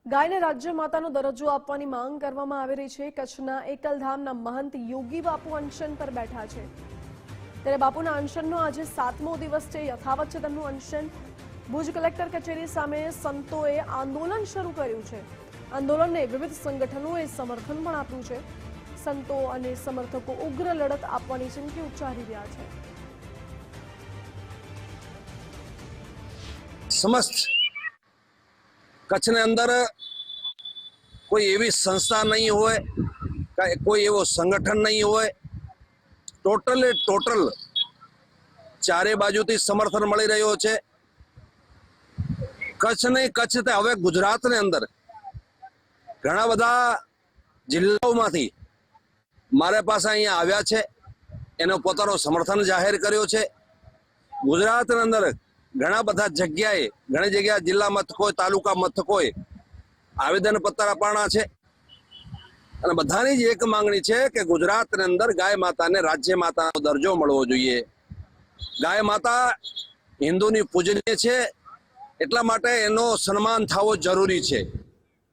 ગાયને રાજ્ય માતાનો દરજ્જો આપવાની માંગ કરવામાં આવી રહી છે। કચ્છના એકલધામના મહંત યોગી બાપુ અનશન પર બેઠા છે, ત્યારે બાપુના અનશનનો આજે 7મો દિવસ છે। યથાવત છે તેમનું અનશન। ભુજ કલેક્ટર કચેરી સામે સંતોએ આંદોલન શરૂ કર્યું છે। આંદોલનને વિવિધ સંગઠનોએ સમર્થન પણ આપ્યું છે। સંતો અને સમર્થકો ઉગ્ર લડત આપવાની ચીમકી ઉચ્ચારી રહ્યા છે। समस्त कच्छ ने अंदर कोई एवी संस्था नहीं होए, कोई एवो संगठन नहीं होए, टोटल चारे बाजुथी समर्थन मळी रह्यो छे। कच्छ नहीं, कच्छ ते हवे गुजरात ने अंदर घणा बधा जिल्लाओमांथी मारे पासे अहींया आव्या छे, एनो पोतानो समर्थन जाहेर कर्यो छे। गुजरात ने अंदर घणा बधा जग्याए घणी जग्या जिल्ला मथकोए तालुका मथकोए आवेदन पत्र अपाणा छे अने बधानी ज एक मांगणी छे के गुजरात ने अंदर गाय माता ने राज्य मातानो दर्जो मळवो जोईए। गाय माता हिंदुनी पूजनीय छे, એટલા માટે એનો સન્માન થવો જરૂરી છે।